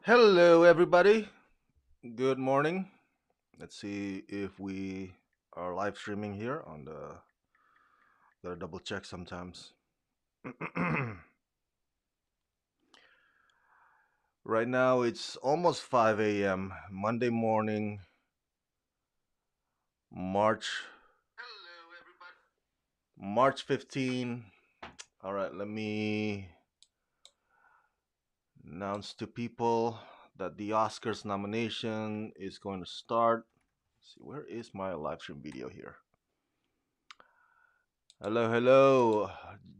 Hello, everybody. Good morning. Let's see if we are live streaming here on the. Gotta double check sometimes. Right now it's almost 5 a.m. Monday morning, March March 15. All right, let me announce to people that the Oscars nomination is going to start. Let's see, where is my live stream video here? Hello, hello.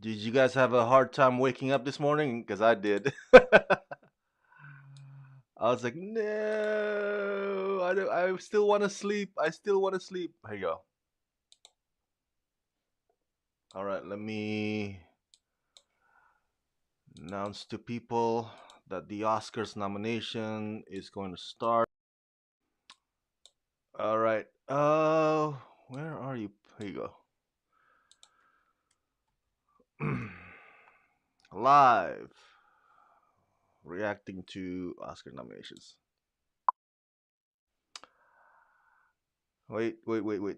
Did you guys have a hard time waking up this morning? Because I did. I was like, no, I don't, I still want to sleep. I still want to sleep. Here you go. All right, let me announce to people that the Oscars nomination is going to start. All right. Where are you? Here you go. Live reacting to Oscar nominations. Wait.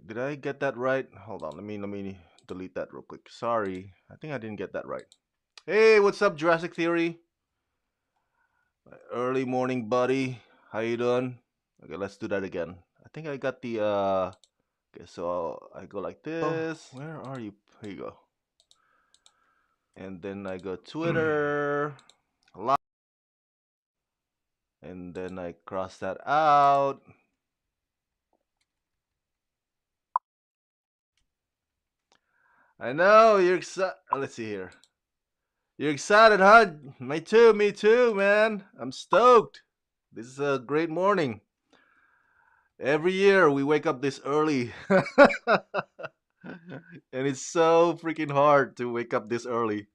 Did I get that right? Hold on. Let me delete that real quick. Sorry. I think I didn't get that right. Hey, what's up, Jurassic Theory? Early morning, buddy. How you doing? Okay, let's do that again. I think I got the okay, so I go like this. Where are you? Here you go. And then I go Twitter. Live. And then I cross that out. I know you're excited. Let's see here. You're excited, huh? Me too, man. I'm stoked. This is a great morning. Every year we wake up this early. And it's so freaking hard to wake up this early.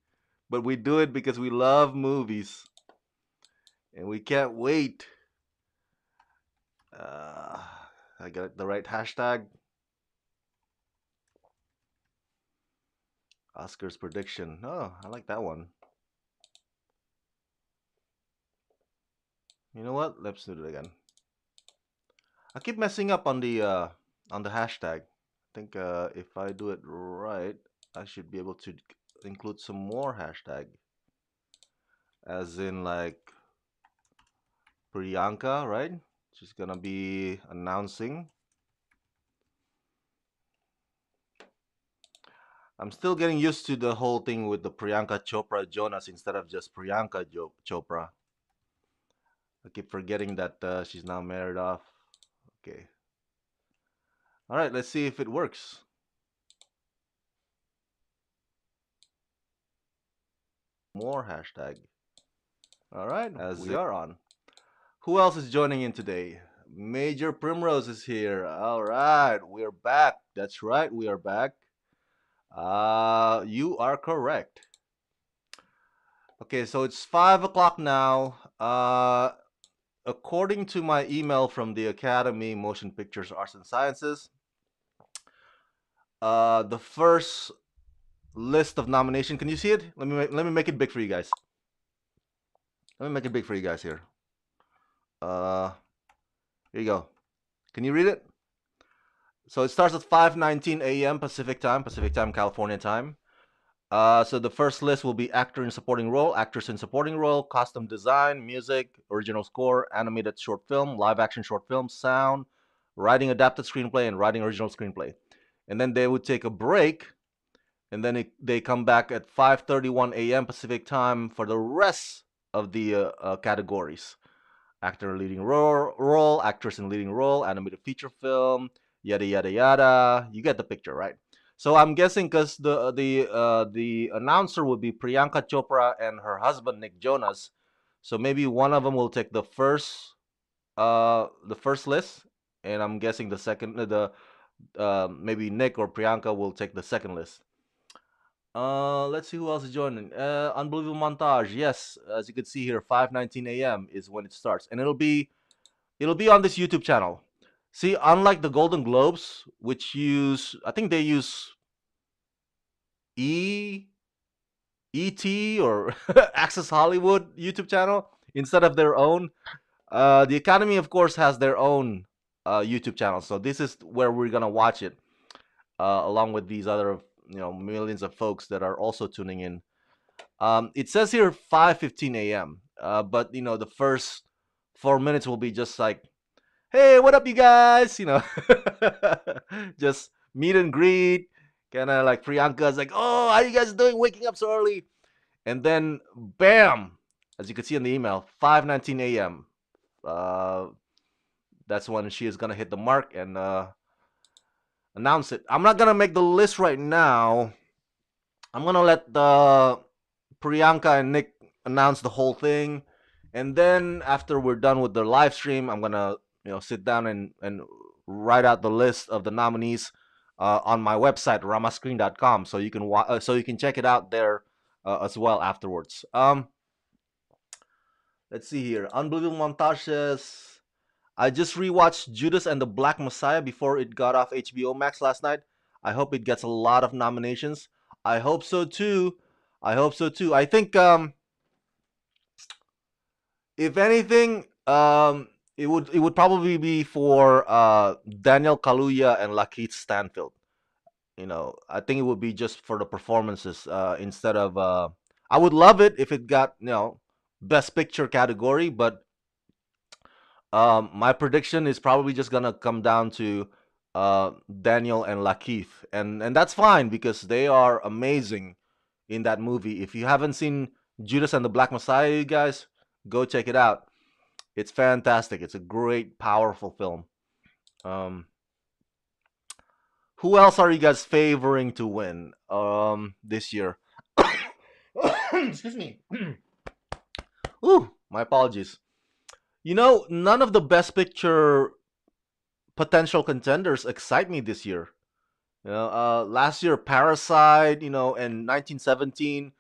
But we do it because we love movies. And we can't wait. Uh, I got the right hashtag. Oscars prediction. Oh, I like that one. You know what? Let's do it again. I keep messing up on the hashtag. I think if I do it right, I should be able to include some more hashtag, as in like Priyanka, right? She's gonna be announcing. I'm still getting used to the whole thing with the Priyanka Chopra Jonas instead of just Priyanka Chopra. I keep forgetting that she's now married off. Okay. All right, let's see if it works. More hashtag. All right, as we are on. Who else is joining in today? Major Primrose is here. All right, we're back. That's right, we are back. You are correct. Okay, so it's 5 o'clock now. According to my email from the Academy Motion Pictures Arts and Sciences, the first list of nomination. Can you see it? Let me make it big for you guys. Let me make it big for you guys here. Uh, here you go. Can you read it? So it starts at 5:19 a.m. Pacific Time, California time. So the first list will be actor in supporting role, actress in supporting role, costume design, music, original score, animated short film, live action short film, sound, writing adapted screenplay, and writing original screenplay. And then they would take a break, and then they come back at 5:31 a.m. Pacific time for the rest of the categories: actor in leading role, actress in leading role, animated feature film, yada yada yada. You get the picture, right? So I'm guessing because the announcer would be Priyanka Chopra and her husband Nick Jonas. So maybe one of them will take the first list, and I'm guessing the second the maybe Nick or Priyanka will take the second list. Let's see who else is joining. Unbelievable montage. Yes, as you can see here, 5:19 a.m. is when it starts, and it'll be on this YouTube channel. See, unlike the Golden Globes, which use, I think they use E ET or Access Hollywood YouTube channel. instead of their own. The Academy, of course, has their own YouTube channel, so this is where we're gonna watch it, along with these other, millions of folks that are also tuning in. It says here 5:15 a.m. But the first 4 minutes will be just like, "Hey, what up, you guys?" Just meet and greet, kind of like Priyanka's like, "Oh, how you guys doing? Waking up so early?" And then, bam, as you can see in the email, 5:19 a.m. Uh, that's when she is gonna hit the mark and announce it. I'm not gonna make the list right now. I'm gonna let the Priyanka and Nick announce the whole thing, and then after we're done with the live stream, I'm gonna sit down and write out the list of the nominees on my website ramascreen.com, so you can so you can check it out there as well afterwards. Let's see here, unbelievable montages. I just rewatched Judas and the Black Messiah before it got off HBO Max last night. I hope it gets a lot of nominations. I hope so too. I hope so too. I think if anything, it would probably be for Daniel Kaluuya and Lakeith Stanfield. I think it would be just for the performances instead of. I would love it if it got Best Picture category, but my prediction is probably just gonna come down to Daniel and Lakeith, and that's fine because they are amazing in that movie. If you haven't seen Judas and the Black Messiah, you guys go check it out. It's fantastic. It's a great, powerful film. Um, who else are you guys favoring to win this year? Excuse me. Ooh, my apologies. None of the Best Picture potential contenders excite me this year. Last year Parasite, and 1917,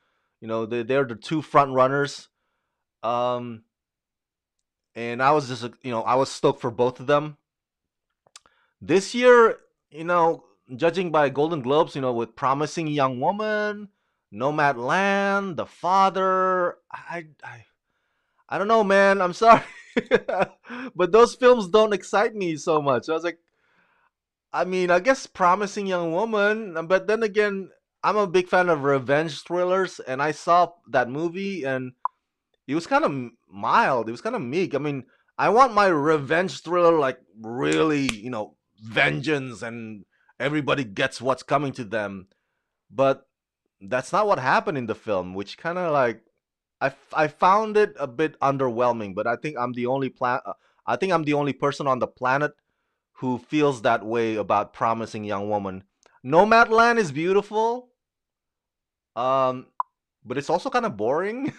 they're the two front runners. Um, and I was just, I was stoked for both of them. This year, judging by Golden Globes, with Promising Young Woman, Nomadland, The Father, I don't know, man. I'm sorry, but those films don't excite me so much. I was like, I mean, I guess Promising Young Woman, but then again, I'm a big fan of revenge thrillers, and I saw that movie, and it was kind of mild. It was kind of meek. I mean, I want my revenge thriller like really, vengeance, and everybody gets what's coming to them. But that's not what happened in the film, which kind of like I found it a bit underwhelming. But I think I'm the only person on the planet who feels that way about Promising Young Woman. Nomadland is beautiful, um, but it's also kind of boring.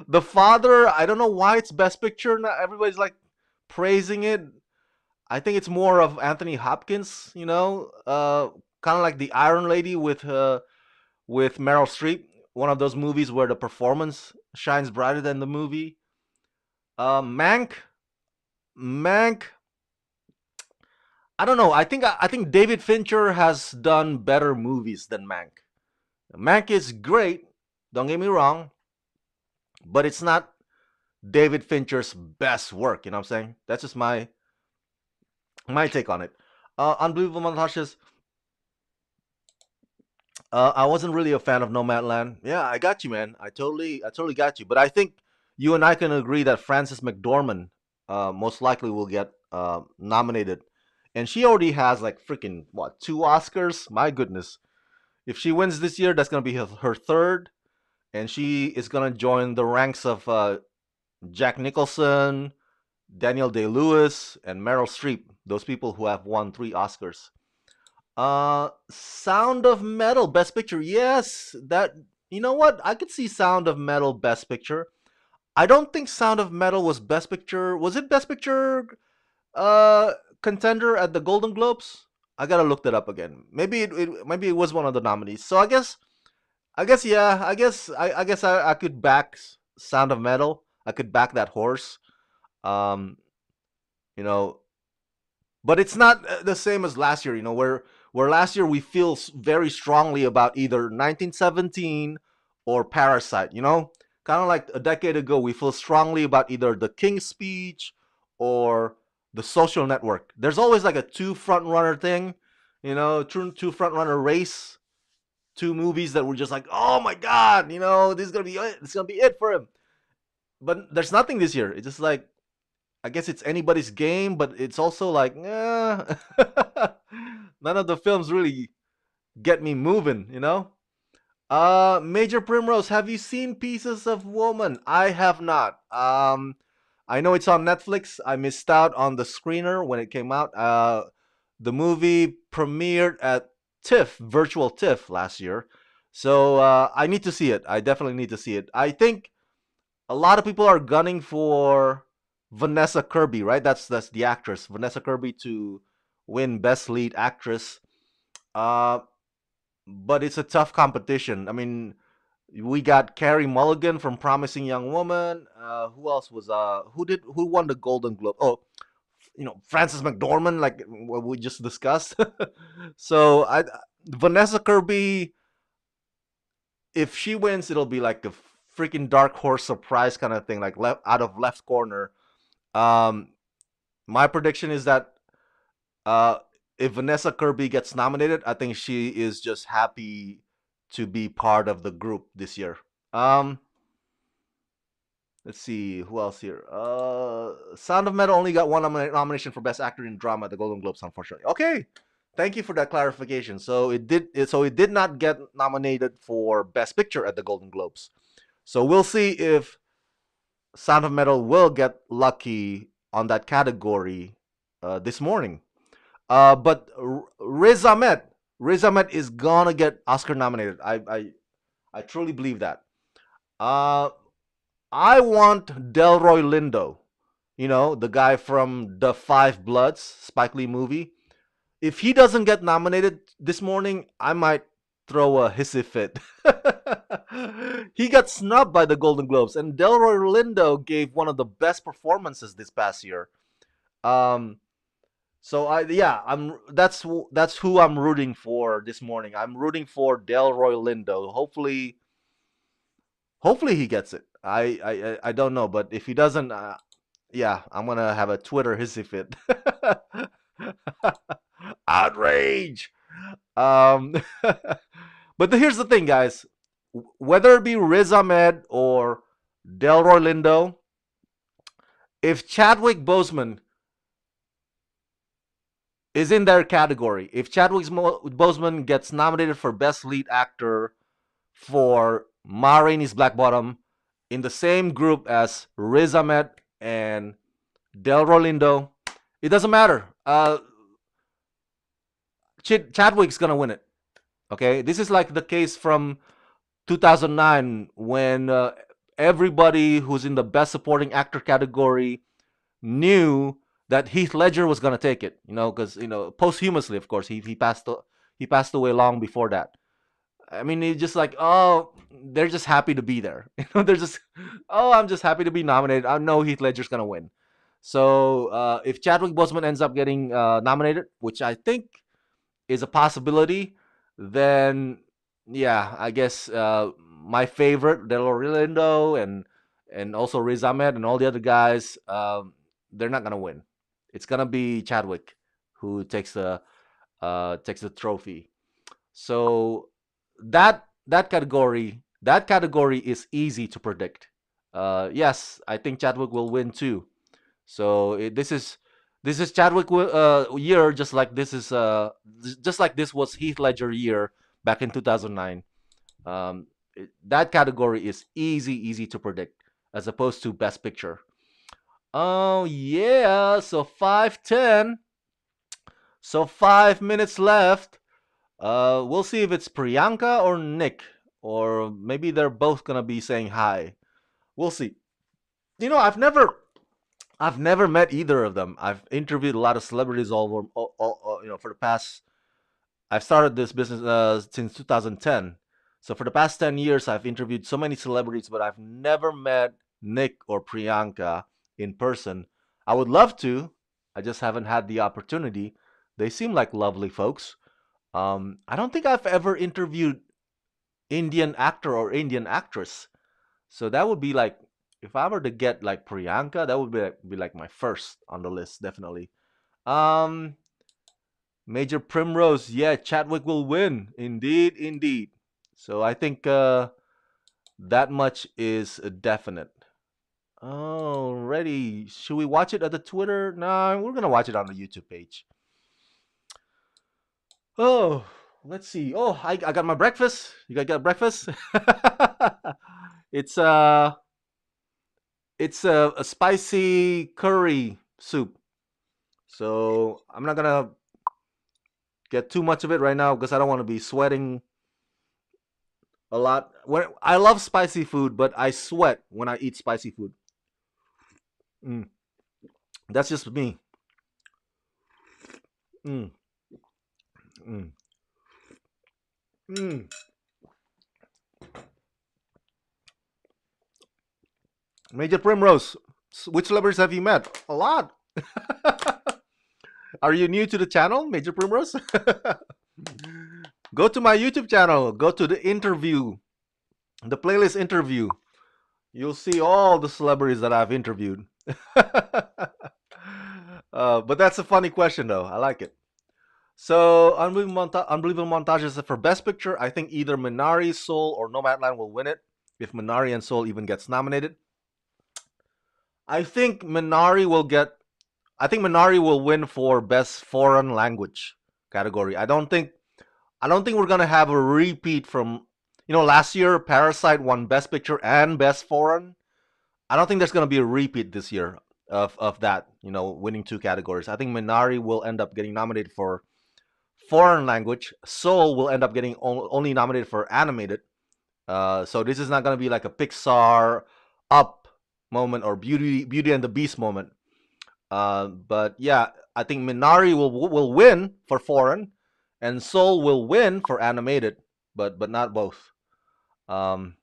The Father, I don't know why it's Best Picture. Not everybody's like praising it. I think it's more of Anthony Hopkins, kind of like the Iron Lady with Meryl Streep. One of those movies where the performance shines brighter than the movie. Mank. I don't know. I think David Fincher has done better movies than Mank. Mank is great. Don't get me wrong, but it's not David Fincher's best work. You know what I'm saying? That's just my take on it. Unbelievable montages. I wasn't really a fan of Nomadland. Yeah, I got you, man. I totally got you. But I think you and I can agree that Frances McDormand most likely will get nominated, and she already has like freaking what, 2 Oscars? My goodness! If she wins this year, that's gonna be her third, and she is gonna join the ranks of Jack Nicholson, Daniel Day Lewis, and Meryl Streep. Those people who have won 3 Oscars. Sound of Metal, Best Picture. Yes, that. You know what? I could see Sound of Metal, Best Picture. I don't think Sound of Metal was Best Picture. Was it Best Picture uh contender at the Golden Globes? I gotta look that up again. Maybe it was one of the nominees. So I guess yeah. I guess I could back Sound of Metal. I could back that horse. Um, you know, but it's not the same as last year. Where last year we feel very strongly about either 1917 or Parasite. kind of like a decade ago, we feel strongly about either the King's Speech or the Social Network. There's always like a two front runner thing, two front runner race, two movies that were just like, oh my god, this is gonna be it. This is gonna be it for him. But there's nothing this year. It's just like, I guess it's anybody's game, but it's also like, none of the films really get me moving. Major Primrose, have you seen Pieces of Woman? I have not. I know it's on Netflix. I missed out on the screener when it came out. The movie premiered at TIFF, virtual TIFF last year. So I need to see it. I definitely need to see it. I think a lot of people are gunning for Vanessa Kirby, right? That's the actress, Vanessa Kirby, to win Best Lead Actress. Uh, but it's a tough competition. I mean, we got Carey Mulligan from Promising Young Woman. Who else was who won the Golden Globe? Oh, Frances McDormand, like what we just discussed. So Vanessa Kirby, if she wins, it'll be like a freaking dark horse surprise kind of thing, like left out of left corner. Um, my prediction is that uh, if Vanessa Kirby gets nominated, I think she is just happy to be part of the group this year. Um, let's see who else here. Sound of Metal only got one nomination for Best Actor in Drama at the Golden Globes, unfortunately. Okay, thank you for that clarification. So it did not get nominated for Best Picture at the Golden Globes. So we'll see if Sound of Metal will get lucky on that category this morning. But Riz Ahmed is gonna get Oscar nominated. I truly believe that. Uh, I want Delroy Lindo, the guy from the Five Bloods Spike Lee movie. If he doesn't get nominated this morning, I might throw a hissy fit. He got snubbed by the Golden Globes, and Delroy Lindo gave one of the best performances this past year. Um, so that's who I'm rooting for this morning. I'm rooting for Delroy Lindo. Hopefully he gets it. I don't know, but if he doesn't, yeah, I'm gonna have a Twitter hissy fit. Outrage. Um, but here's the thing, guys. Whether it be Riz Ahmed or Delroy Lindo, if Chadwick Boseman is in their category, if Chadwick Boseman gets nominated for Best Lead Actor for Ma Rainey's Black Bottom in the same group as Riz Ahmed and Delroy Lindo, it doesn't matter. Chadwick's gonna win it. Okay, this is like the case from 2009 when everybody who's in the Best Supporting Actor category knew that Heath Ledger was gonna take it. Because posthumously, of course, he passed away long before that. I mean, it's just like, oh, they're just happy to be there. They're just, oh, I'm just happy to be nominated. I know Heath Ledger's gonna win. So if Chadwick Boseman ends up getting nominated, which I think is a possibility, then yeah, I guess my favorite Delroy Lindo and also Riz Ahmed and all the other guys, they're not gonna win. It's gonna be Chadwick who takes the trophy. So that category is easy to predict. Yes, I think Chadwick will win too. So this is Chadwick year, just like this was Heath Ledger year back in 2009. That category is easy to predict as opposed to Best Picture. Oh yeah, so 5:10. So 5 minutes left. We'll see if it's Priyanka or Nick, or maybe they're both gonna be saying hi. We'll see. I've never met either of them. I've interviewed a lot of celebrities all over, for the past. I've started this business since 2010. So for the past 10 years, I've interviewed so many celebrities, but I've never met Nick or Priyanka in person. I would love to. I just haven't had the opportunity. They seem like lovely folks. I don't think I've ever interviewed Indian actor or Indian actress. So that would be like, if I were to get like Priyanka, that would be like my first on the list, definitely. Um, Major Primrose, yeah, Chadwick will win. Indeed, indeed. So I think that much is definite. Alrighty. Should we watch it at the Twitter? No, we're gonna watch it on the YouTube page. Oh, let's see. Oh, I got my breakfast. You guys got breakfast? it's uh it's a spicy curry soup. So I'm not gonna get too much of it right now because I don't want to be sweating a lot. When I love spicy food, but I sweat when I eat spicy food. Mm, that's just me. Mm, mm, mm. Major Primrose, which celebrities have you met? A lot. Are you new to the channel, Major Primrose? Go to my YouTube channel. Go to the interview, the playlist interview. You'll see all the celebrities that I've interviewed. But that's a funny question, though. I like it. So, Unbelievable Montages for Best Picture. I think either Minari, Soul, or Nomadland will win it. If Minari and Soul even gets nominated, I think Minari will get. I think Minari will win for Best Foreign Language category. I don't think we're gonna have a repeat from, last year Parasite won Best Picture and Best Foreign. I don't think there's gonna be a repeat this year of that, winning two categories. I think Minari will end up getting nominated for foreign language. Soul will end up getting only nominated for animated. So this is not gonna be like a Pixar Up moment or Beauty and the Beast moment. But yeah, I think Minari will win for foreign, and Soul will win for animated, but not both. Um,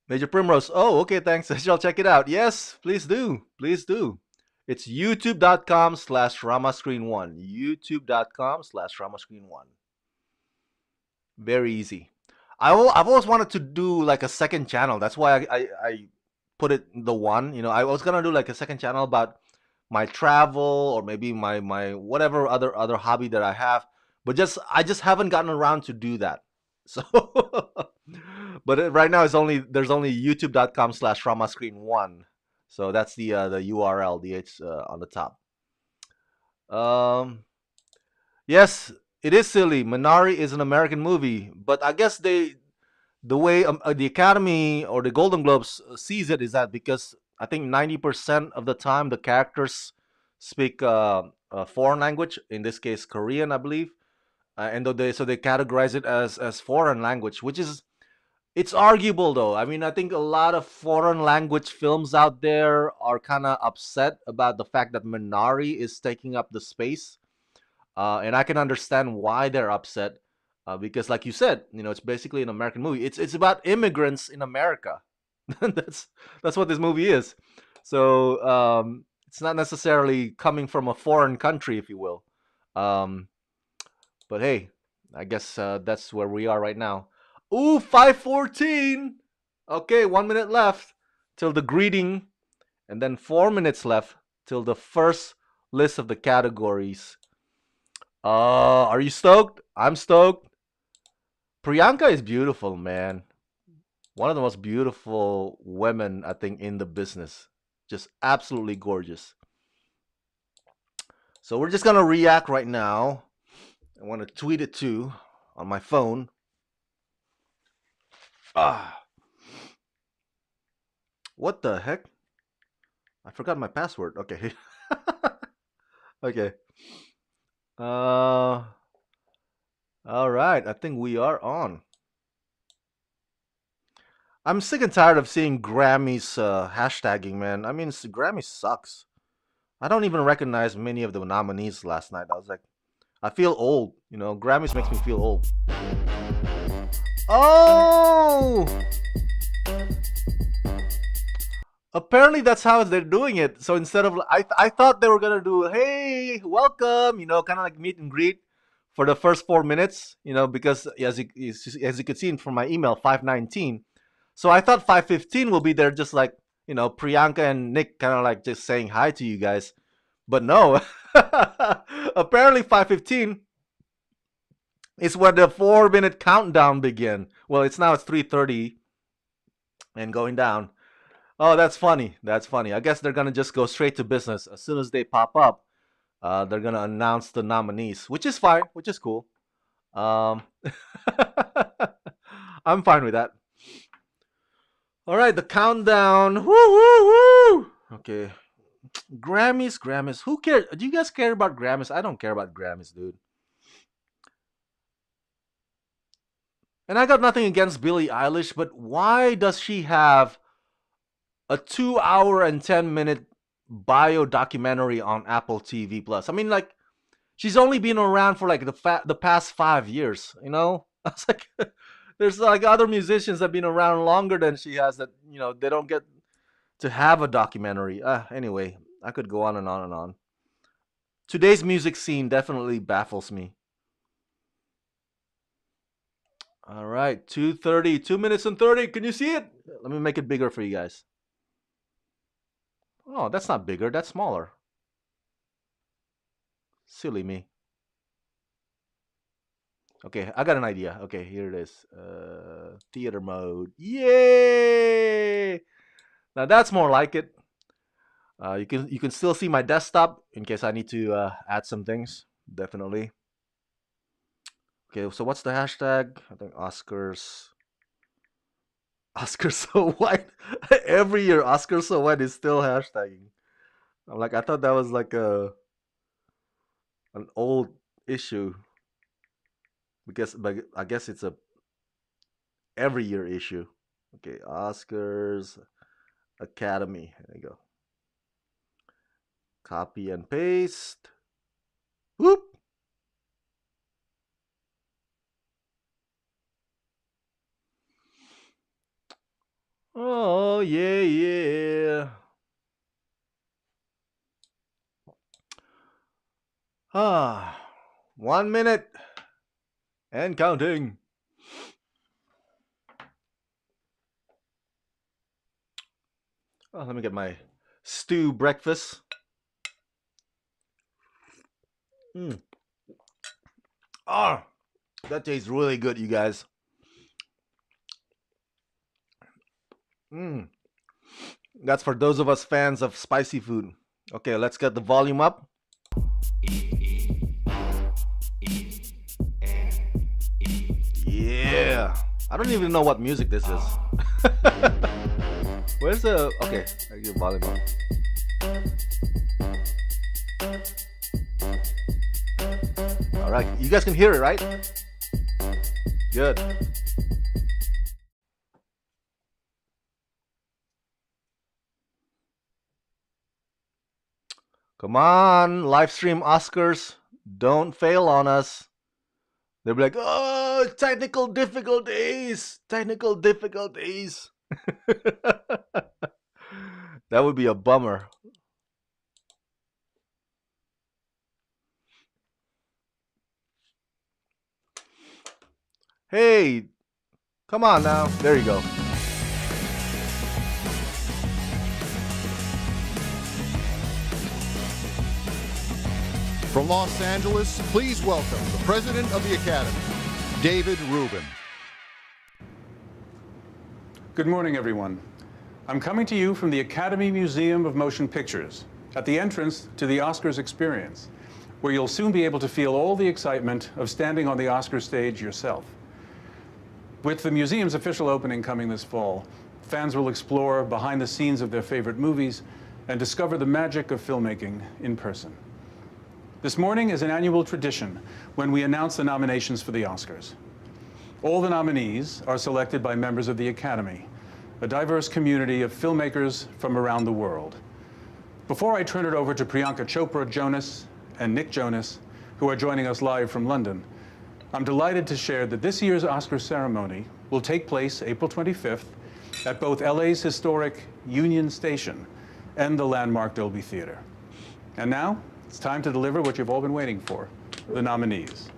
Major Primrose. Oh, okay, thanks. I shall check it out. Yes, please do. Please do. It's youtube.com/ramascreen1. youtube.com/ramascreen1. Very easy. I've always wanted to do like a second channel. That's why I put it the one. I was gonna do like a second channel about my travel or maybe my whatever other hobby that I have, but I just haven't gotten around to do that. So, but right now there's only youtube.com/ramascreen1. So that's the URL, it's on the top. Um, yes, it is silly. Minari is an American movie, but I guess the way the Academy or the Golden Globes sees it is that because I think 90% of the time the characters speak a foreign language, in this case Korean, I believe, and they categorize it as foreign language, which is, it's arguable though. I mean, I think a lot of foreign language films out there are kind of upset about the fact that Minari is taking up the space, and I can understand why they're upset, because, like you said, it's basically an American movie. It's about immigrants in America. that's that's what this movie is. So it's not necessarily coming from a foreign country, if you will. Um, but hey, I guess that's where we are right now. Ooh, 5:14. Okay, 1 minute left till the greeting, and then 4 minutes left till the first list of the categories. Are you stoked? I'm stoked. Priyanka is beautiful, man. One of the most beautiful women, I think, in the business. Just absolutely gorgeous. So we're just gonna react right now. I want to tweet it too on my phone. Ah, what the heck? I forgot my password. Okay. Okay. Uh, all right. I think we are on. I'm sick and tired of seeing Grammys hashtagging, man. I mean, Grammy sucks. I don't even recognize many of the nominees last night. I was like, I feel old. Grammys makes me feel old. Oh! Apparently that's how they're doing it. So instead of, I thought they were gonna do, hey, welcome, kind of like meet and greet for the first 4 minutes, because as you could see from my email 519, So I thought 5:15 will be there, just like Priyanka and Nick, kind of like just saying hi to you guys. But no, apparently 5:15 is when the 4-minute countdown begin. Well, it's 3:30 and going down. Oh, that's funny. That's funny. I guess they're gonna just go straight to business as soon as they pop up. They're gonna announce the nominees, which is fine, which is cool. Um, I'm fine with that. All right, the countdown. Woo woo woo. Okay, Grammys. Who cares? Do you guys care about Grammys? I don't care about Grammys, dude. And I got nothing against Billie Eilish, but why does she have a 2 hour and 10 minute bio documentary on Apple TV Plus? I mean, like, she's only been around for like the past 5 years. I was like, there's like other musicians that have been around longer than she has that they don't get to have a documentary. Anyway, I could go on and on and on. Today's music scene definitely baffles me. All right, 2:30, 2 minutes and 30. Can you see it? Let me make it bigger for you guys. Oh, that's not bigger. That's smaller. Silly me. Okay, I got an idea. Okay, here it is. Theater mode. Yay! Now that's more like it. You can still see my desktop in case I need to add some things. Definitely. Okay, so what's the hashtag? I think Oscars. Oscars so white. Every year, Oscars so white is still hashtagging. I'm like, I thought that was like an old issue. But I guess it's a every year issue. Okay, Oscars Academy. There you go. Copy and paste. Whoop. Oh yeah, yeah. Ah, 1 minute and counting. Oh, let me get my stew breakfast. Oh, that tastes really good, you guys. That's for those of us fans of spicy food. Okay, let's get the volume up. Yeah. I don't even know what music this is. Where's the... Okay, I get volume up. Alright, you guys can hear it, right? Good. Come on, live stream Oscars. Don't fail on us. They'll be like, oh, technical difficulties. Technical difficulties. That would be a bummer. Hey, come on now. There you go. From Los Angeles, please welcome the President of the Academy, David Rubin. Good morning, everyone. I'm coming to you from the Academy Museum of Motion Pictures, at the entrance to the Oscars experience, where you'll soon be able to feel all the excitement of standing on the Oscar stage yourself. With the museum's official opening coming this fall, fans will explore behind the scenes of their favorite movies and discover the magic of filmmaking in person. This morning is an annual tradition when we announce the nominations for the Oscars. All the nominees are selected by members of the Academy, a diverse community of filmmakers from around the world. Before I turn it over to Priyanka Chopra Jonas and Nick Jonas, who are joining us live from London, I'm delighted to share that this year's Oscar ceremony will take place April 25th at both LA's historic Union Station and the landmark Dolby Theater. And now, it's time to deliver what you've all been waiting for, the nominees.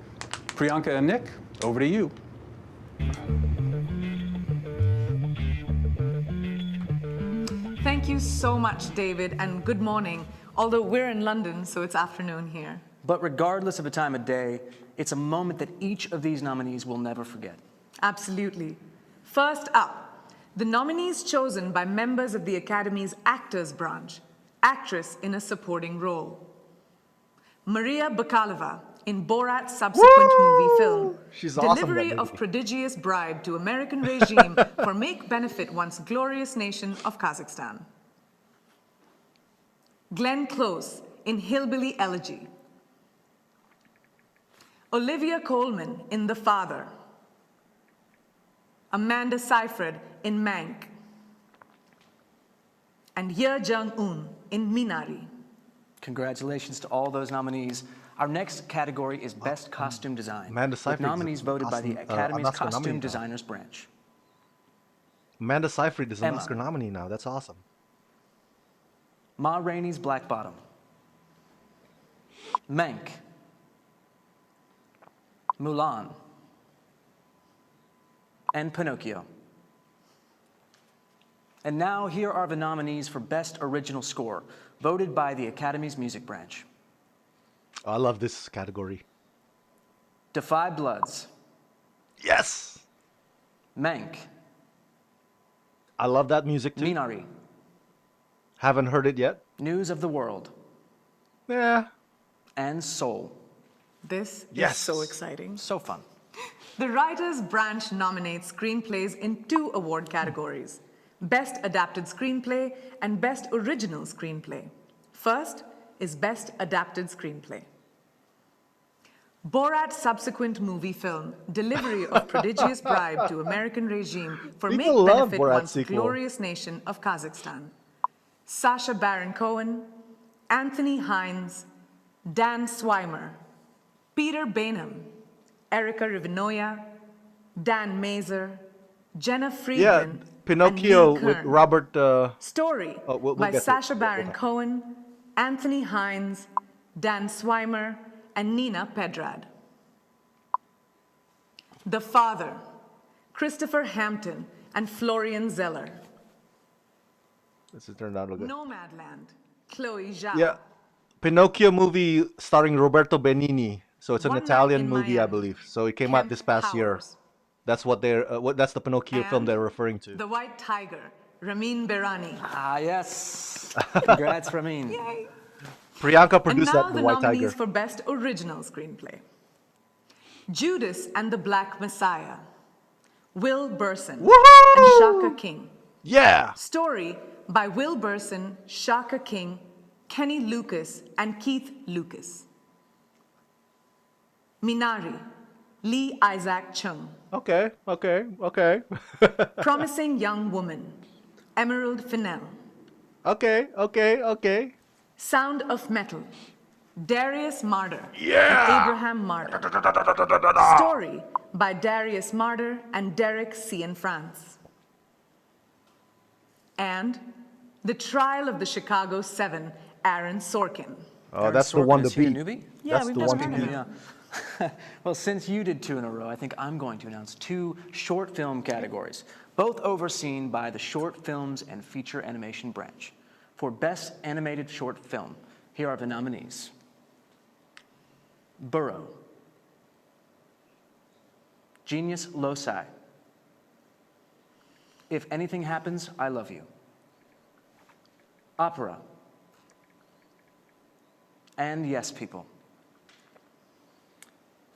Priyanka and Nick, over to you. Thank you so much, David, and good morning. Although we're in London, so it's afternoon here. But regardless of the time of day, it's a moment that each of these nominees will never forget. Absolutely. First up, the nominees chosen by members of the Academy's Actors Branch, actress in a supporting role. Maria Bakalova in Borat's subsequent movie film. She's awesome, that Delivery movie. of prodigious bribe to American regime for make benefit once glorious nation of Kazakhstan. Glenn Close in Hillbilly Elegy. Olivia Colman in The Father. Amanda Seyfried in Mank. And Ye Jung-un in Minari. Congratulations to all those nominees. Our next category is Best Costume Design, Amanda with Seyfried's nominees voted by the an Academy's Oscar nominee Costume now. Designers Branch. Amanda Seyfried is an Emma. Oscar nominee now. That's awesome. Ma Rainey's Black Bottom. Mank. Mulan. And Pinocchio. And now here are the nominees for Best Original Score, voted by the Academy's Music Branch. I love this category. Defy Bloods. Yes! Mank. I love that music too. Minari. Haven't heard it yet. News of the World. Yeah. And Soul. This Yes. is so exciting. So fun. The Writers' Branch nominates screenplays in 2 award categories: Best Adapted Screenplay and Best Original Screenplay. First is Best Adapted Screenplay. Borat's subsequent movie film, Delivery of Prodigious Bribe to American Regime for People make love benefit Borat once sequel. glorious nation of Kazakhstan. Sacha Baron Cohen, Anthony Hines, Dan Swimer, Peter Bainham, Erica Rivenoya, Dan Mazer, Jenna Yeah, Friedman, Pinocchio and Neil with Kern. Robert. Story we'll by get to it. Sacha Go Baron ahead. Cohen, Anthony Hines, Dan Swimer, and Nina Pedrad. The Father, Christopher Hampton and Florian Zeller. This has turned out good. Nomadland, Chloe Zhao. Yeah, Pinocchio movie starring Roberto Benigni. So it's an One Night Italian in movie, I Miami. believe. So it came out Kemp this past year. Powers. That's what they're. That's the Pinocchio film And they're referring to. The White Tiger, Ramin Berani. Ah, yes. Congrats, Ramin. Yay. Priyanka And produced now that. the The White nominees Tiger. for Best Original Screenplay. Judas and the Black Messiah, Will Burson and Woohoo! Shaka King. Yeah. Story by Will Burson, Shaka King, Kenny Lucas, and Keith Lucas. Minari, Lee Isaac Chung. Okay. Promising Young Woman, Emerald Fennell. okay. Sound of Metal, Darius Marder Yeah! and Abraham Marder. Story by Darius Marder and Derek Cianfrance. And The Trial of the Chicago 7, Aaron Sorkin. Oh, Aaron that's the Sorkin, one is to he a beat. newbie? That's we've the never one to heard of beat. him. Yeah. Well, since you did 2 in a row, I think I'm going to announce 2 short film categories, both overseen by the Short Films and Feature Animation Branch. For Best Animated Short Film, here are the nominees. Burrow. Genius Loci. If Anything Happens, I Love You. Opera. And Yes, People.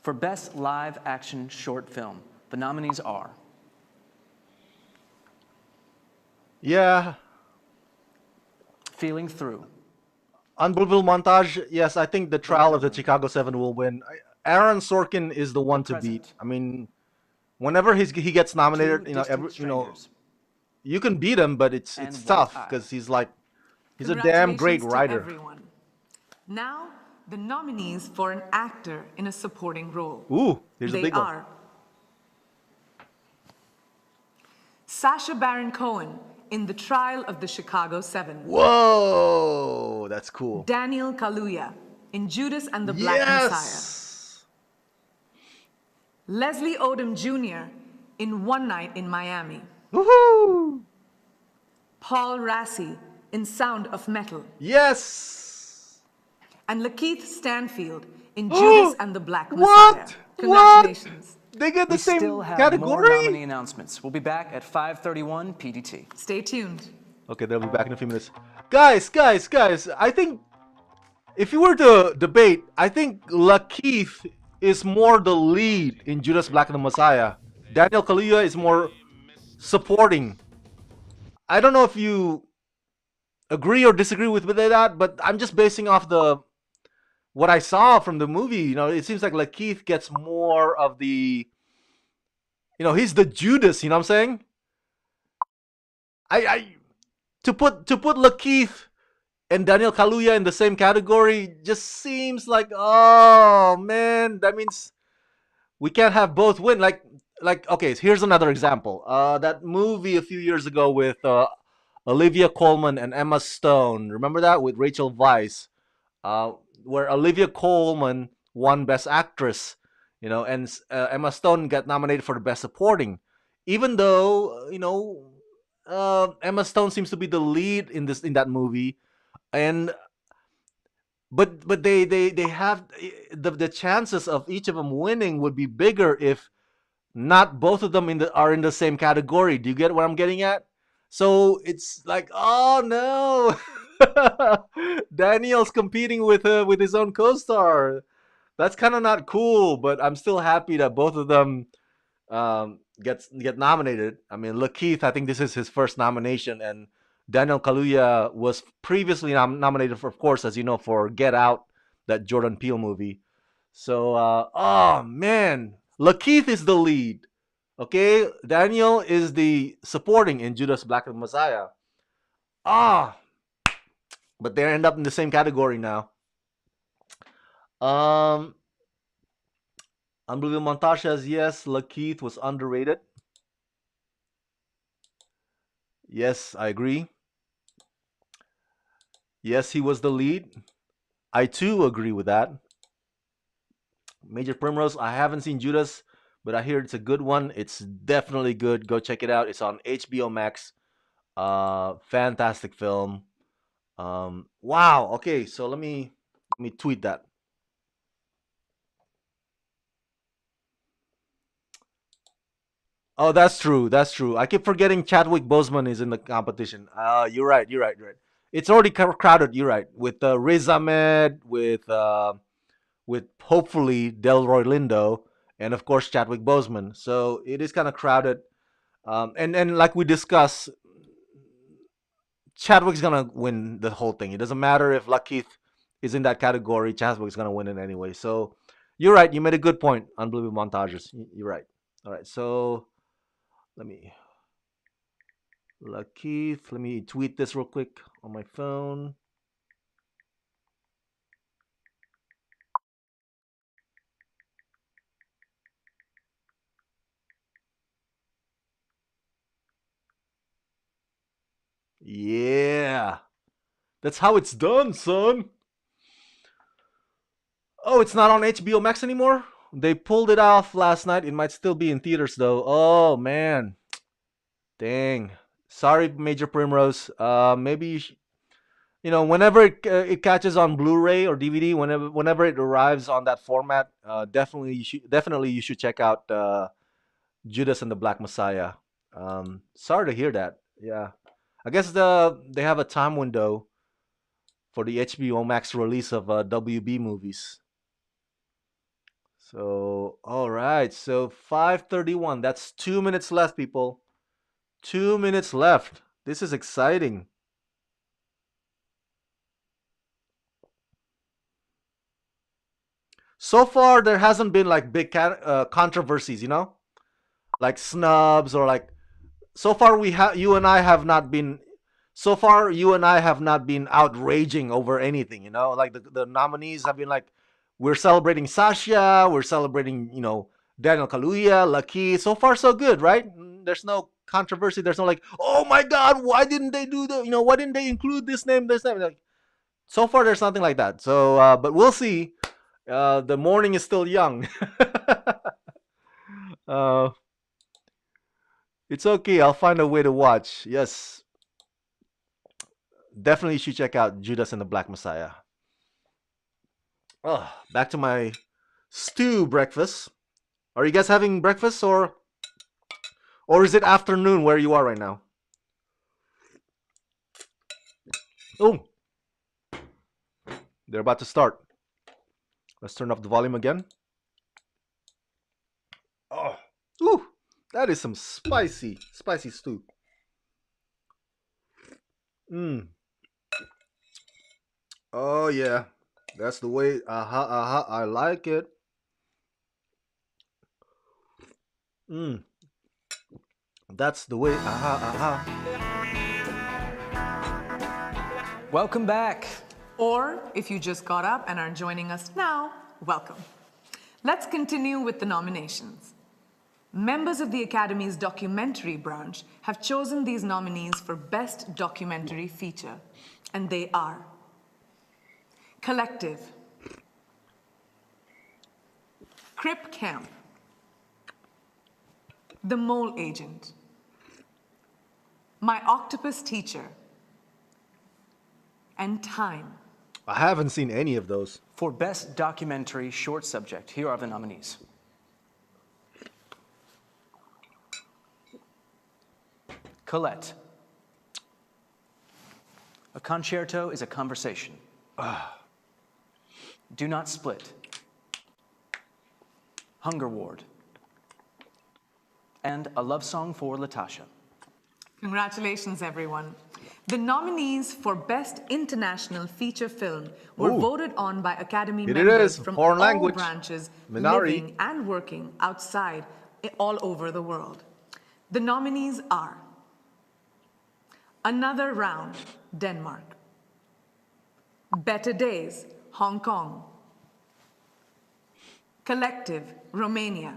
For Best Live Action Short Film, the nominees are Yeah. Feeling Through, Unbelievable montage. Yes, I think the Trial of the Chicago 7 will win. Aaron Sorkin is the one to beat. Present. I mean, whenever he gets Two nominated, Distant Strangers, you can beat him, but it's And tough White Eye. because he's a damn great Congratulations to writer. everyone. Now, the nominees for an actor in a supporting role. Ooh, here's a They big one. are Sacha Baron Cohen in The Trial of the Chicago 7. Whoa, that's cool. Daniel Kaluuya in Judas and the Black Messiah. Yes. Leslie Odom Jr. in One Night in Miami. Woohoo! Paul Rassi in Sound of Metal, Yes. and Lakeith Stanfield in Judas and the Black Messiah. What? Congratulations. They get the We still same have more category? nominee announcements. We'll be back at 5:31 PDT. Stay tuned. Okay, they'll be back in a few minutes. Guys, I think if you were to debate, I think Lakeith is more the lead in Judas Black and the Messiah. Daniel Kaluuya is more supporting. I don't know if you agree or disagree with that, but I'm just basing off the what I saw from the movie. You know, it seems like Lakeith gets more of the, you know, he's the Judas. You know what I'm saying? I to put Lakeith and Daniel Kaluuya in the same category just seems like, oh man, that means we can't have both win. Like okay, here's another example. That movie a few years ago with Olivia Colman and Emma Stone. Remember that with Rachel Weisz, uh, where Olivia Colman won Best Actress, you know, and Emma Stone got nominated for the Best Supporting, even though Emma Stone seems to be the lead in that movie, and but they have the chances of each of them winning would be bigger if not both of them are in the same category. Do you get what I'm getting at? So it's like, oh no, Daniel's competing with his own co-star. That's kind of not cool, but I'm still happy that both of them get nominated. I mean, Lakeith, I think this is his first nomination, and Daniel Kaluuya was previously nominated for, of course, as you know, for Get Out, that Jordan Peele movie. So, oh man, Lakeith is the lead. Okay, Daniel is the supporting in Judas Black and Messiah. Ah, but they end up in the same category now. Um, Unbelievable Montage says yes, Lakeith was underrated. Yes, I agree. Yes, he was the lead. I too agree with that. Major Primrose, I haven't seen Judas, but I hear it's a good one. It's definitely good. Go check it out. It's on HBO Max. Fantastic film. Wow. Okay, so let me tweet that. Oh, that's true. That's true. I keep forgetting Chadwick Boseman is in the competition. You're right. You're right. You're right. It's already crowded. You're right. With Riz Ahmed, with hopefully Delroy Lindo, and of course Chadwick Boseman. So it is kind of crowded. And like we discussed, Chadwick's gonna win the whole thing. It doesn't matter if Lakeith is in that category. Chadwick's gonna win it anyway. So you're right. You made a good point. Unbelievable montages. You're right. All right. So let me Lakeith. Let me tweet this real quick on my phone. Yeah. That's how it's done, son. Oh, it's not on HBO Max anymore? They pulled it off last night. It might still be in theaters though. Oh man. Dang. Sorry, Major Primrose. Maybe whenever it catches on Blu-ray or DVD, whenever it arrives on that format, definitely you should check out Judas and the Black Messiah. Sorry to hear that. Yeah. I guess they have a time window for the HBO Max release of WB movies. So, all right. So 5:31. That's 2 minutes left, people. 2 minutes left. This is exciting. So far, there hasn't been like big controversies, like snubs or like. So far, you and I have not been. So far, you and I have not been outraging over anything, Like the nominees have been like, we're celebrating Sasha, we're celebrating, Daniel Kaluuya, Lucky. So far, so good, right? There's no controversy. There's no like, oh my God, why didn't they do the, why didn't they include this name, this name? Like, so far, there's nothing like that. So, but we'll see. The morning is still young. uh, it's okay. I'll find a way to watch. Yes. definitely you should check out Judas and the Black Messiah. Oh, back to my stew breakfast. Are you guys having breakfast or is it afternoon where you are right now? Oh, they're about to start. Let's turn up the volume again. Oh, ooh, that is some spicy stew. Mmm. Oh yeah, that's the way. I like it. Mmm. That's the way. Welcome back. Or if you just got up and are joining us now, welcome. Let's continue with the nominations. Members of the Academy's documentary branch have chosen these nominees for Best Documentary Feature, and they are Collective, Crip Camp, The Mole Agent, My Octopus Teacher, and Time. I haven't seen any of those. For Best Documentary Short Subject, here are the nominees. Colette. A concerto is a conversation. Do Not Split. Hunger Ward. And A Love Song for Latasha. Congratulations, everyone. The nominees for Best International Feature Film were voted on by Academy members from foreign all language. branches Minari. living and working outside all over the world. The nominees are Another Round, Denmark. Better Days, Hong Kong. Collective, Romania.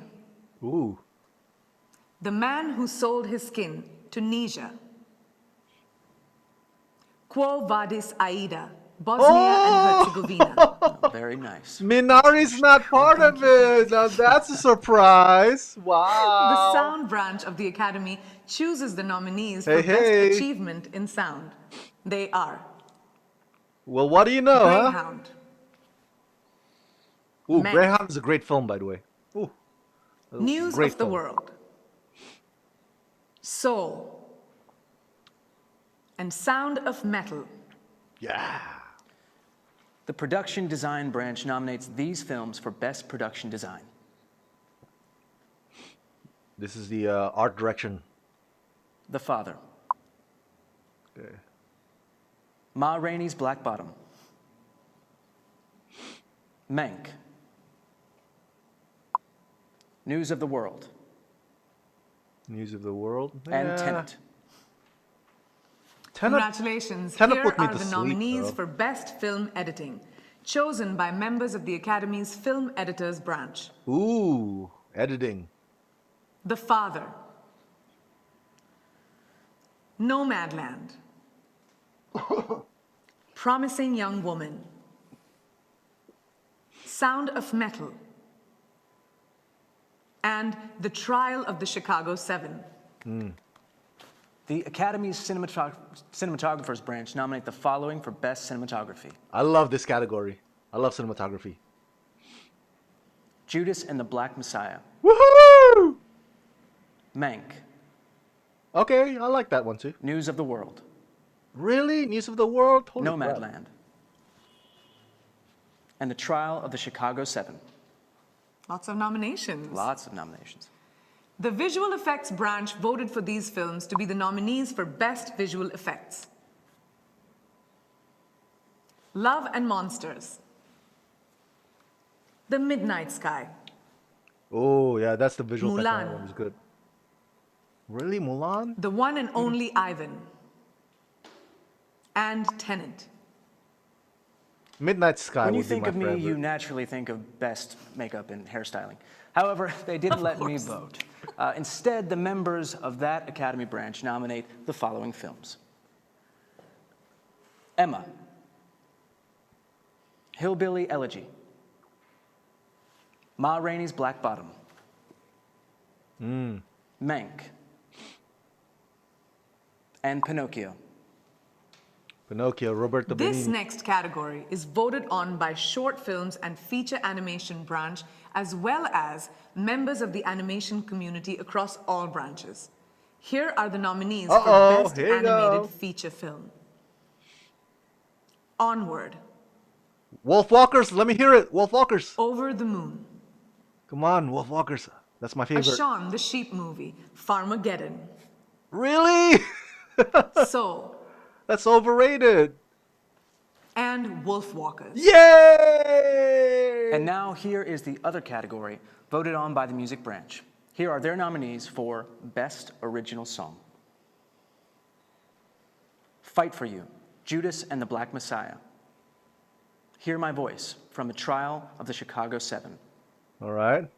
Ooh. The Man Who Sold His Skin, Tunisia. Quo Vadis Aida, Bosnia and Herzegovina. Very nice. Minari's not part of it. Now that's a surprise. The Wow. Sound branch of the Academy chooses the nominees for Hey, Best hey. Achievement in Sound. They are Well, what do you know, huh? Greyhound, Ooh, Man. Greyhound is a great film, by the way. Ooh. News Great of the film. World, Soul, and Sound of Metal. Yeah. The Production Design branch nominates these films for Best Production Design. This is the art direction. The Father. Okay. Ma Rainey's Black Bottom. Mank. News of the World. News of the World. And Yeah. Tenet. Tenet. Congratulations. Tenet Here put me are to the sleep, nominees though. for Best Film Editing, chosen by members of the Academy's Film Editors branch. Ooh, editing. The Father, Nomadland, Promising Young Woman, Sound of Metal, and The Trial of the Chicago 7. The Academy's Cinematographers branch nominate the following for Best Cinematography. I love this category. I love cinematography. Judas and the Black Messiah. Woohoo! Mank. Okay, I like that one too. News of the World. Really? News of the World? Holy crap. Nomadland. And The Trial of the Chicago 7. Lots of nominations. Lots of nominations. The Visual Effects branch voted for these films to be the nominees for Best Visual Effects. Love and Monsters, The Midnight Sky, Oh, yeah, that's the visual effect. Mulan. That one was good. Really, Mulan? The One and Only Ivan, and Tenet. Midnight Sky When you would be think my of me, favorite. you naturally think of best makeup and hairstyling. However, they didn't let me vote. Instead, the members of that Academy branch nominate the following films. Emma. Hillbilly Elegy. Ma Rainey's Black Bottom. Mank. And Pinocchio. Pinocchio, Roberto This Benigni. next category is voted on by short films and feature animation branch, as well as members of the animation community across all branches. Here are the nominees for Best Here you Animated go. Feature Film. Onward, Wolf Walkers, let me hear it. Wolf Walkers. Over the Moon, Come on, Wolf Walkers. That's my A favorite. Shaun the Sheep Movie, Farmageddon, Really? Soul, That's overrated. and Wolfwalkers. Yay! And now here is the other category voted on by the music branch. Here are their nominees for Best Original Song. Fight for You, Judas and the Black Messiah. Hear My Voice, from the Trial of the Chicago 7. All right.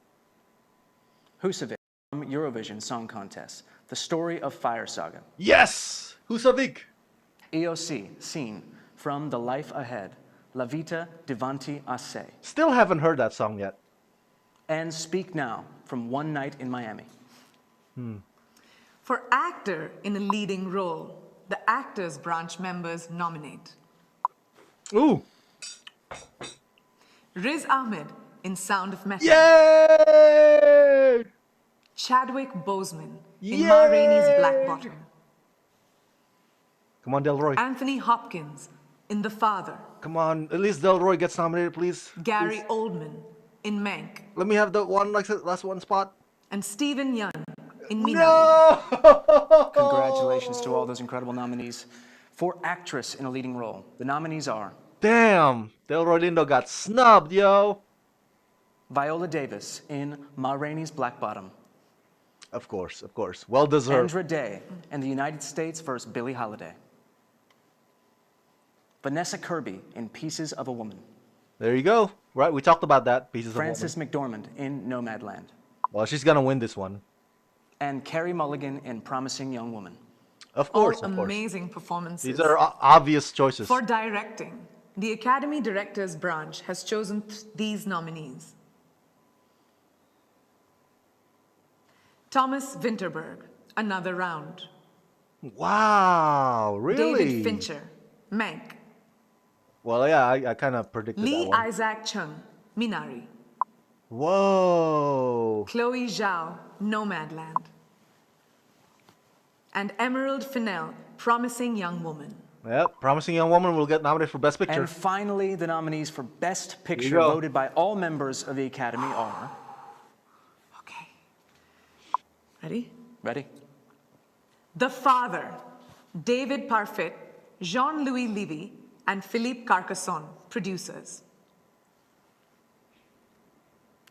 Husavik, from Eurovision Song Contest, The Story of Fire Saga. Yes! Husavik. EOC, Scene, from The Life Ahead, La Vita Davanti a Se. Still haven't heard that song yet. And Speak Now, from One Night in Miami. For actor in a leading role, the actors branch members nominate Ooh. Riz Ahmed in Sound of Metal, Yay! Chadwick Boseman in Yay! Ma Rainey's Black Bottom, Come on, Delroy. Anthony Hopkins in The Father, Come on. At least Delroy gets nominated, please. Gary Please. Oldman in Mank, Let me have the one, like last one spot. and Stephen Yeun in Minari. No! Congratulations to all those incredible nominees. For actress in a leading role, the nominees are Damn. Delroy Lindo got snubbed, yo. Viola Davis in Ma Rainey's Black Bottom, Of course, of course. Well deserved. Andra Day in The United States vs. Billie Holiday, Vanessa Kirby in Pieces of a Woman, There you go. Right, we talked about that. Pieces Frances of McDormand in Nomadland, Woman. Well, she's gonna win this one. and Carey Mulligan in Promising Young Woman. Of All course, of course. amazing performances. These are obvious choices. For directing, the Academy Directors Branch has chosen these nominees. Thomas Vinterberg, Another Round. Wow, really? David Fincher, Mank. Well, yeah, I kind of predicted that Lee one. Isaac Chung, Minari. Whoa. Chloe Zhao, Nomadland. And Emerald Fennell, Promising Young Woman. Yep, Promising Young Woman will get nominated for Best Picture. And finally, the nominees for Best Picture go. voted by all members of the Academy are, Okay. Ready? ready? The Father, David Parfit, Jean-Louis Levy, and Philippe Carcassonne, producers.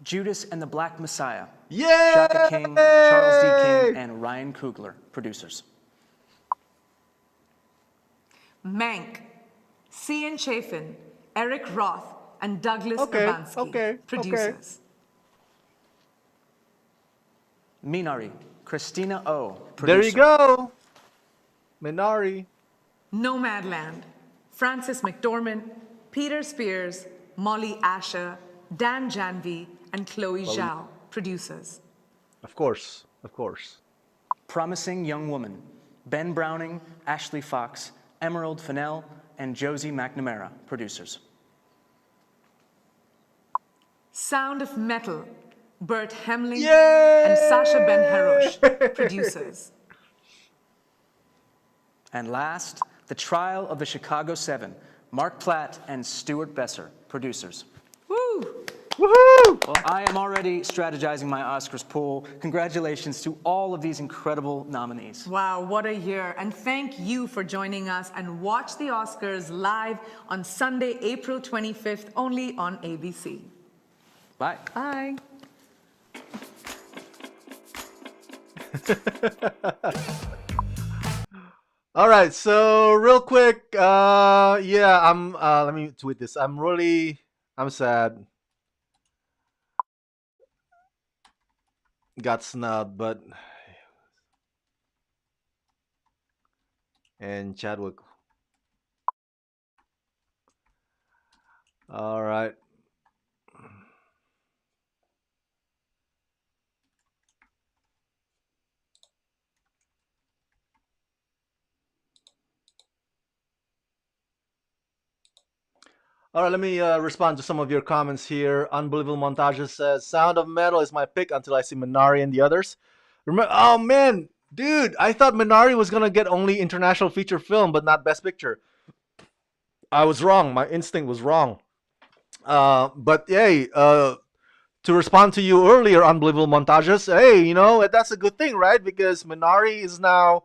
Judas and the Black Messiah, Yay! Shaka King, Charles D. King, and Ryan Coogler, producers. Mank, Cian Chafin, Eric Roth, and Douglas Okay, Urbanski, okay. producers. Minari, Christina O, producer. There you go. Minari. Nomadland, Frances McDormand, Peter Spears, Molly Asher, Dan Janvi, and Chloe Zhao, producers. Of course, of course. Promising Young Woman, Ben Browning, Ashley Fox, Emerald Fennell, and Josie McNamara, producers. Sound of Metal, Bert Hemling Yay! and Sacha Ben Harosh, producers. And last, The Trial of the Chicago 7, Mark Platt and Stuart Besser, producers. Woo! Woohoo! Well, I am already strategizing my Oscars pool. Congratulations to all of these incredible nominees. Wow, what a year. And thank you for joining us, and watch the Oscars live on Sunday, April 25th, only on ABC. Bye. Bye. All right, so real quick, yeah, let me tweet this. I'm sad. Got snubbed, but and Chadwick. All right. All right, let me respond to some of your comments here. Unbelievable Montages says, Sound of Metal is my pick until I see Minari and the others. Remember, oh man, dude, I thought Minari was going to get only international feature film, but not Best Picture. I was wrong. My instinct was wrong. But hey, to respond to you earlier, Unbelievable Montages, hey, that's a good thing, right? Because Minari is now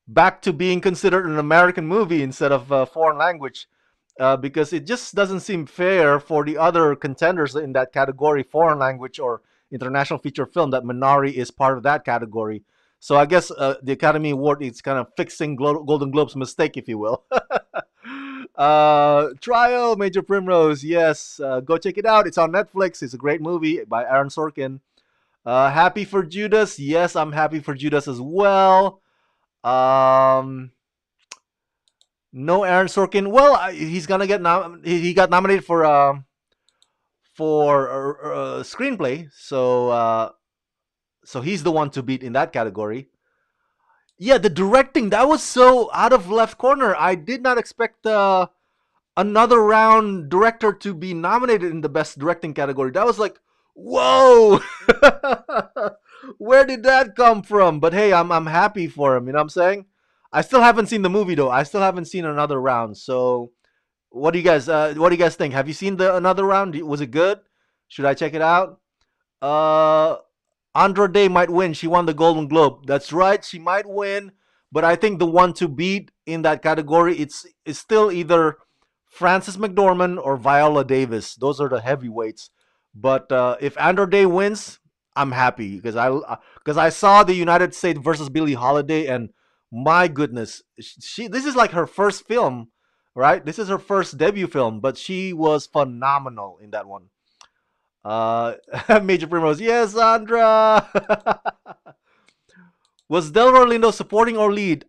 back to being considered an American movie instead of a foreign language. Because it just doesn't seem fair for the other contenders in that category, foreign language or international feature film, that Minari is part of that category. So I guess the Academy Award is kind of fixing Golden Globe's mistake, if you will. Trial, Major Primrose, yes, go check it out. It's on Netflix. It's a great movie by Aaron Sorkin. Happy for Judas, yes, I'm happy for Judas as well. No Aaron Sorkin. Well, he's gonna get he got nominated for screenplay, so he's the one to beat in that category. Yeah, the directing, that was so out of left corner. I did not expect another round director to be nominated in the best directing category. That was like, whoa, where did that come from? But hey, I'm happy for him. You know what I'm saying? I still haven't seen the movie though. I still haven't seen another round. So what do you guys think? Have you seen the another round? Was it good? Should I check it out? Uh, Andra Day might win. She won the Golden Globe. That's right. She might win, but I think the one to beat in that category it's still either Frances McDormand or Viola Davis. Those are the heavyweights. But if Andra Day wins, I'm happy because I saw the United States versus Billie Holiday, and my goodness, she this is like her first film, right? This is her first debut film, but she was phenomenal in that one. Uh, Major Primrose, yes, Sandra. Was Delroy Lindo supporting or lead?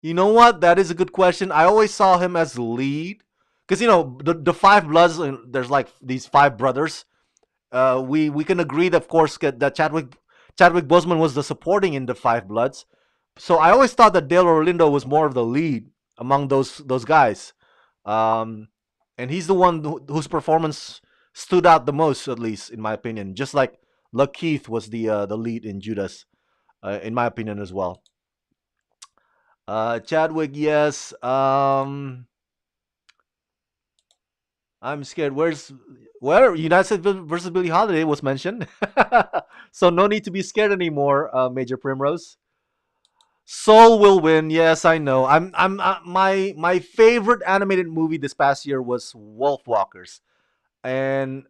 You know what? That is a good question. I always saw him as lead because the Five Bloods. There's like these five brothers. We can agree that of course that Chadwick Boseman was the supporting in the Five Bloods. So I always thought that Dale Orlando was more of the lead among those guys, um, and he's the one whose performance stood out the most, at least in my opinion. Just like Lakeith was the lead in Judas, in my opinion as well. Chadwick, yes. I'm scared. Where United States versus Billie Holiday was mentioned, so no need to be scared anymore. Major Primrose. Soul will win. Yes, I know. My favorite animated movie this past year was Wolfwalkers, and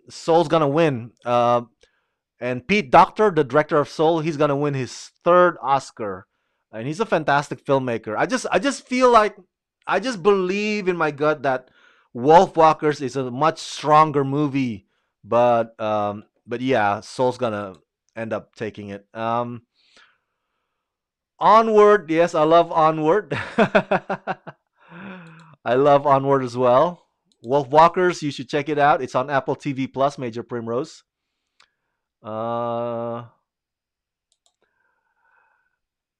Soul's gonna win. And Pete Docter, the director of Soul, he's gonna win his third Oscar, and he's a fantastic filmmaker. I just feel like I just believe in my gut that Wolfwalkers is a much stronger movie, but yeah, Soul's gonna end up taking it. Onward, yes, I love Onward. I love Onward as well. Wolfwalkers, you should check it out. It's on Apple TV Plus, Major Primrose. Uh,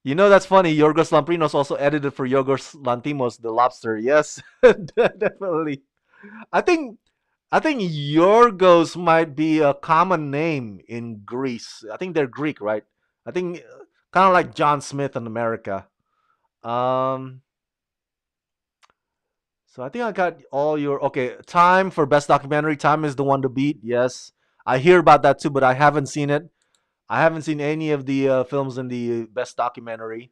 that's funny. Yorgos Lamprinos also edited for Yorgos Lantimos, The Lobster. Yes, definitely. I think I think Yorgos might be a common name in Greece. I think they're Greek, right? I think kind of like John Smith in America. Um, so I think I got all your okay. Time for best documentary. Time is the one to beat. Yes, I hear about that too, but I haven't seen it. I haven't seen any of the films in the best documentary.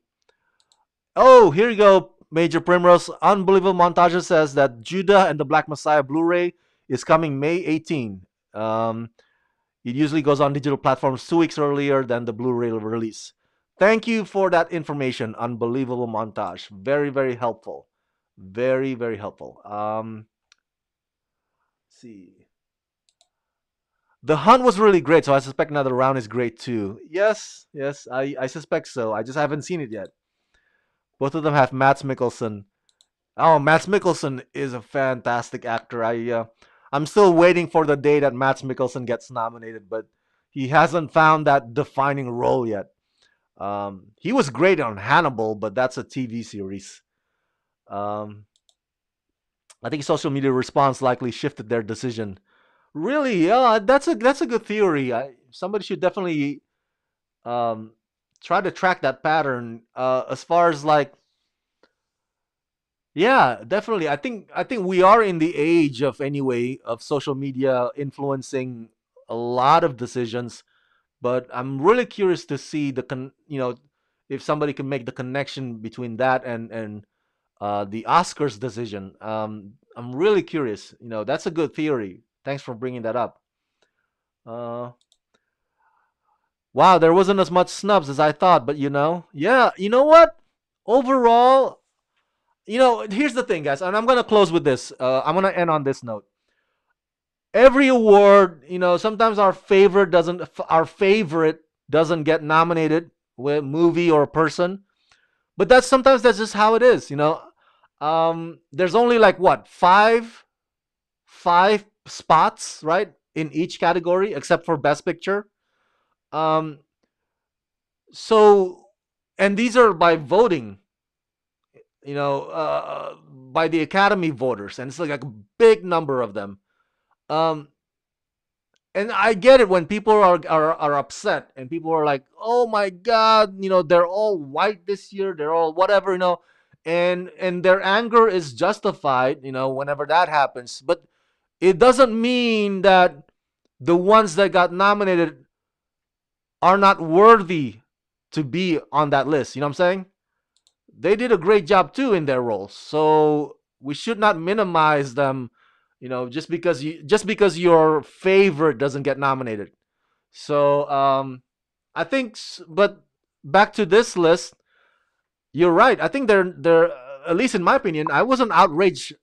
Oh, here you go, Major Primrose. Unbelievable Montage says that Judah and the Black Messiah Blu-ray is coming May 18. It usually goes on digital platforms 2 weeks earlier than the Blu-ray release. Thank you for that information. Unbelievable Montage. Very, very helpful. Very, very helpful. Let's see. The Hunt was really great, so I suspect another round is great too. Yes, yes, I suspect so. I just haven't seen it yet. Both of them have Mads Mikkelsen. Oh, Mads Mikkelsen is a fantastic actor. I'm still waiting for the day that Mads Mikkelsen gets nominated, but he hasn't found that defining role yet. He was great on Hannibal, but that's a TV series. Um, I think social media response likely shifted their decision. Really? Yeah, that's a good theory. Somebody should definitely um, try to track that pattern. As far as like, yeah, definitely. I think we are in the age of anyway of social media influencing a lot of decisions. But I'm really curious to see if somebody can make the connection between that and the Oscars decision. I'm really curious. That's a good theory. Thanks for bringing that up. Uh, wow, there wasn't as much snubs as I thought, but yeah, you know what? Overall, here's the thing, guys, and I'm gonna close with this. I'm gonna end on this note. Every award, sometimes our favorite doesn't get nominated with movie or person, but that's just how it is. There's only like what five spots, right, in each category except for Best Picture. Um, so, and these are by voting, by the Academy voters, and it's like a big number of them. Um, and I get it when people are upset and people are like, "Oh my God, they're all white this year. They're all whatever, and their anger is justified, whenever that happens. But it doesn't mean that the ones that got nominated are not worthy to be on that list. You know what I'm saying? They did a great job too in their roles. So we should not minimize them, just because your favorite doesn't get nominated. So I think, but back to this list, you're right. I think they're at least in my opinion, I wasn't outraged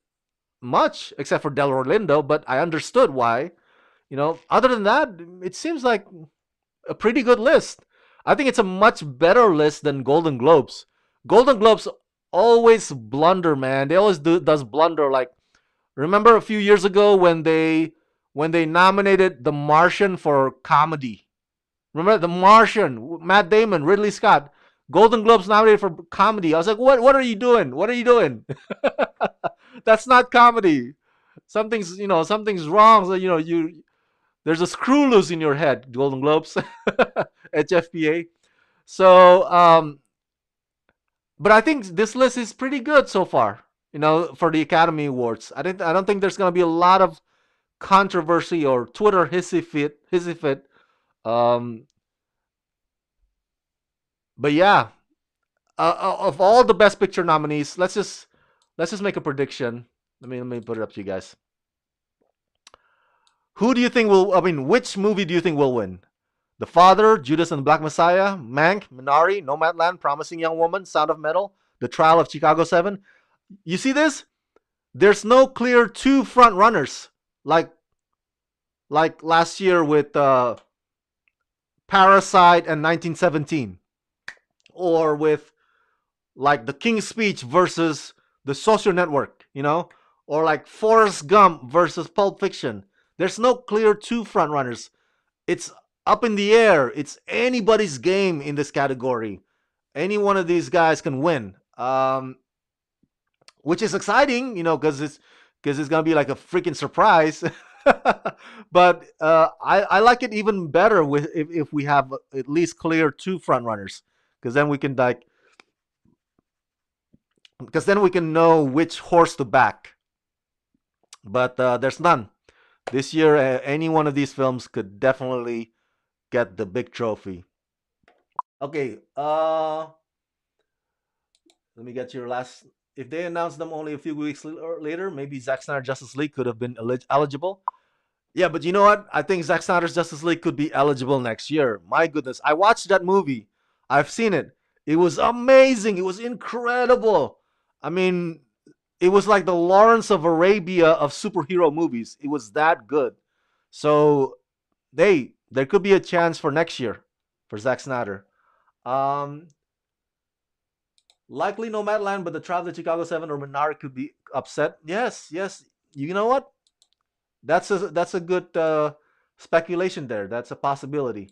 much except for Del Orlando, but I understood why. Other than that, it seems like a pretty good list. I think it's a much better list than Golden Globes. Golden Globes always blunder, man. They always does blunder. Like, remember a few years ago when they nominated The Martian for comedy. Remember The Martian, Matt Damon, Ridley Scott. Golden Globes nominated for comedy. I was like, what are you doing? What are you doing? That's not comedy. Something's wrong. So, there's a screw loose in your head, Golden Globes, HFPA. So, but I think this list is pretty good so far. For the Academy Awards, I don't think there's gonna be a lot of controversy or Twitter hissy fit. Um, but yeah, of all the Best Picture nominees, let's just make a prediction. Let me put it up to you guys. Who do you think will? I mean, which movie do you think will win? The Father, Judas and the Black Messiah, Mank, Minari, Nomadland, Promising Young Woman, Sound of Metal, The Trial of Chicago 7. You see this? There's no clear two front runners like last year with Parasite and 1917, or with like The King's Speech versus The Social Network, or like Forrest Gump versus Pulp Fiction. There's no clear two front runners. It's up in the air. It's anybody's game in this category. Any one of these guys can win, which is exciting, because it's gonna be like a freaking surprise. But I like it even better if we have at least clear two front runners, because then we can know which horse to back. But there's none this year. Any one of these films could definitely get the big trophy. Okay, let me get your last. If they announced them only a few weeks later, maybe Zack Snyder Justice League could have been eligible. Yeah, but you know what? I think Zack Snyder's Justice League could be eligible next year. My goodness, I watched that movie. I've seen it. It was amazing. It was incredible. I mean, it was like the Lawrence of Arabia of superhero movies. It was that good. So, there could be a chance for next year for Zack Snyder. Um, Likely Nomadland, but the Trial of the Chicago 7 or Minari could be upset. Yes, yes. You know what? That's a good speculation there. That's a possibility.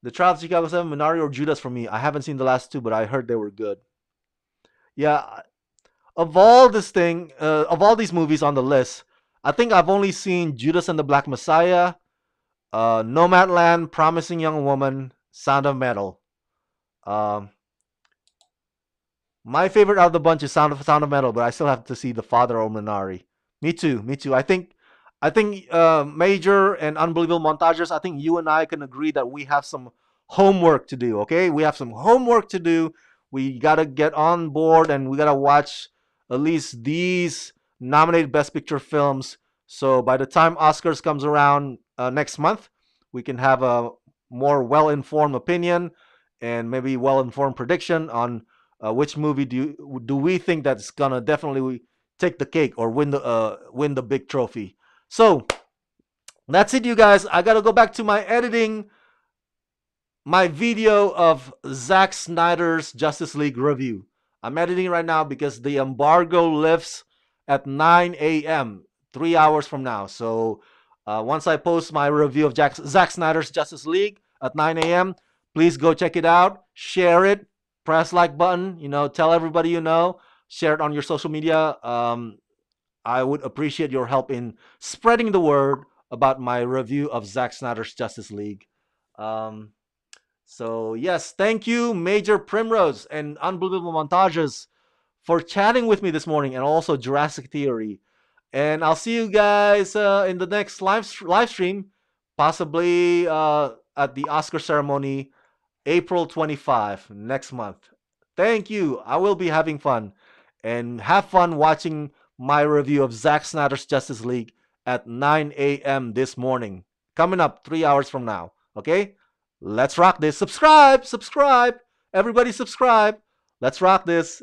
The Trial of Chicago 7, Minari or Judas for me. I haven't seen the last two, but I heard they were good. Yeah. of all these movies on the list, I think I've only seen Judas and the Black Messiah, Nomadland, Promising Young Woman, Sound of Metal. Um, my favorite out of the bunch is Sound of Metal, but I still have to see The Father or Minari. Me too. Me too. I think Major and Unbelievable Montages. I think you and I can agree that we have some homework to do. Okay, we have some homework to do. We gotta get on board and we gotta watch at least these nominated Best Picture films. So by the time Oscars comes around next month, we can have a more well-informed opinion and maybe well-informed prediction on which movie do we think that's gonna definitely take the cake or win the big trophy. So that's it, you guys. I gotta go back to my editing, my video of Zack Snyder's Justice League review. I'm editing right now because the embargo lifts at 9 a.m., 3 hours from now. So once I post my review of Zack Snyder's Justice League at 9 a.m., please go check it out, share it, press like button, tell everybody you know, share it on your social media. I would appreciate your help in spreading the word about my review of Zack Snyder's Justice League. So yes, thank you, Major Primrose and Unbelievable Montages, for chatting with me this morning, and also Jurassic Theory. And I'll see you guys in the next live stream, possibly at the Oscar ceremony, April 25 next month. Thank you. I will be having fun, and have fun watching my review of Zack Snyder's Justice League at 9 a.m. this morning. Coming up 3 hours from now. Okay? Let's rock this. Subscribe. Everybody subscribe. Let's rock this.